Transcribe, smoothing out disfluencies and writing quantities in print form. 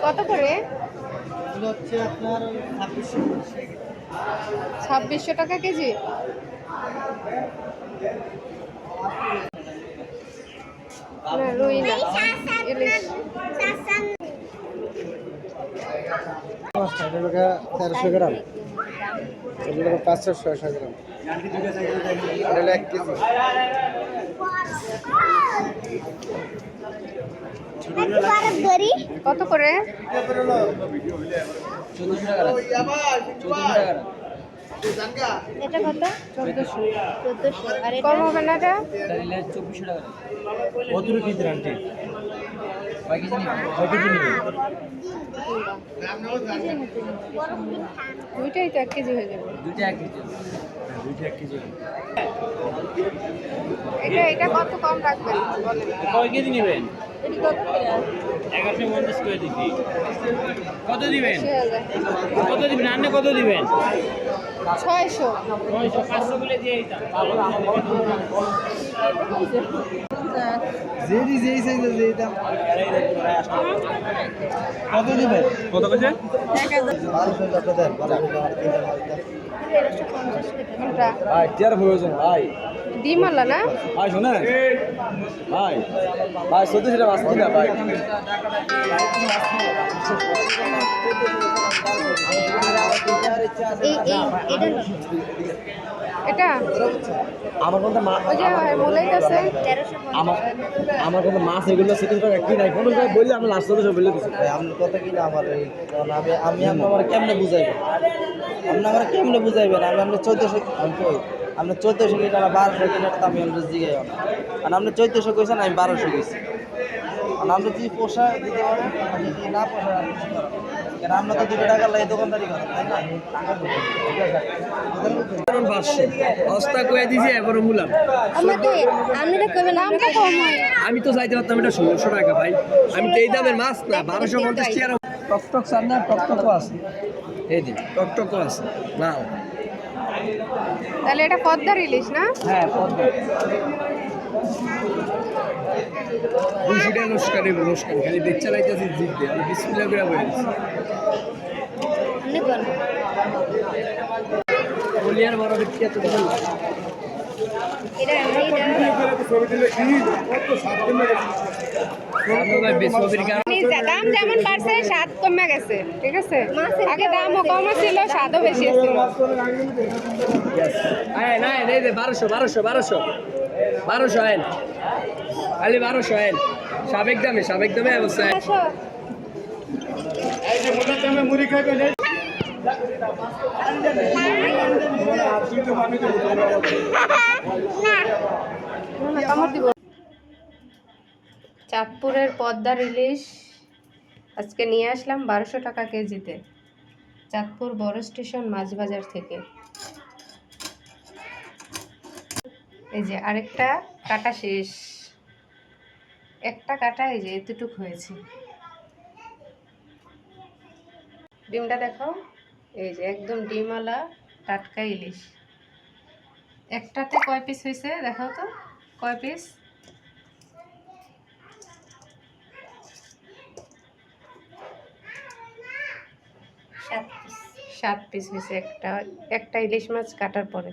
কত করে? হচ্ছে আপনার 2600 টাকা কেজি। না রুই না, ইলিশ। 1300 গ্রাম, 500-600 গ্রাম, এটা হলো 1 কেজি। কত করে? 1400 টাকা। 1400 টাকা। এটা কত? 1400। আর কম হবে না এটা? 2400 টাকা। কত কেজি আনটি? কয় কেজি নিবেন? কয় কেজি নিবেন? দুইটাই তো 1 কেজি হয়ে যাবে। দুইটা 1 কেজি। দুইটা 1 কেজি। এটা কত কম রাখবেন বলেন? কয় কেজি নেবেন? এটা কত করে? 1150 করে দিচ্ছি। কত দিবেন? 80,000। কত দিবেন? আপনি কত দিবেন? 600। 900 500 বলে দিয়ে দিতাম। যেই সাইজে যেই দাম। কত দিবেন? কত কইছে? 1200 টাকা দেন। 1200 টাকা তিনটা মাল দেন। কোনটা? ভাই টিয়ার প্রয়োজন ভাই। ডিমালা না? ভাই শোনেন ভাই, ভাই 1400 টাকা মাছ কিনা ভাই। এটা আমার কিন্তু ওই যে মোলাই আছে আমার কিন্তু মাছ এগুলো 1400 টাকা কি নাই কোনো ভাই বললে আমি লাস্ট 1400 বলে দিছি ভাই। আপনার কথা কি না আমার এই আমি আপনার কেমনে বুঝাইবেন? আপনি আমার কেমনে বুঝাইবেন? আমি আপনি 1400 আমি কই আপনি 1400 কিনা না 1200 কিনা তো আমি আমরা জিগাই না। আর আপনি 1400 কইছেন আমি 1200 কইছি। আর আপনি যদি পোষায় দিতে পারেন আর যদি না পোষায় আর কিছু করার নেই। কারণ আমরা তো 2 টাকা লাই দোকানদারি করেন তাই না? কারণ 500 অস্তা কইয়া দিছি এবারে মুলাম আমাকে আমরা কইবেন নামটা কম হয়। আমি তো চাইতে পারতাম এটা 1600 টাকা ভাই। আমি তো এই দামের মাছ না 1250 টাকা। টকটক চান না? টকটকও আছে এই দিন, টকটকও আছে নাও। তাহলে এটা পদ্মার ইলিশ না? হ্যাঁ পদ্মা 200 টাকা নমস্কার নমস্কার খালি দেখতে লাইতেছি জিতবে আমি বিসমিল্লাহ করে বলেছি অনেক ভালো। বলিয়ার বড় ব্যক্তি এত ভালো এটা দাম যেমন বাড়ছে স্বাদ কমে গেছে, ঠিক আছে? আগে দামও কম ছিল, স্বাদও বেশি ছিল। না এই যে 1200 আইন খালি 1200 আইন সাবেক দামে অবস্থা। এই যে মোটা দামে মুড়ি খাইবেন এই চাঁদপুরের পদ্মার ইলিশ আজকে নিয়ে আসলাম 1200 টাকা কেজিতে, চাঁদপুর বড় স্টেশন মাছ বাজার থেকে। এই যে আরেকটা কাটা শেষ, একটা কাটা এই যে এতটুক হয়েছে। ডিমটা দেখো, এই যে একদম ডিমওয়ালা টাটকা ইলিশ। একটাতে কয় পিস হয়েছে দেখাও তো, কয় পিস? সাত পিস হয়েছে একটা ইলিশ মাছ কাটার পরে।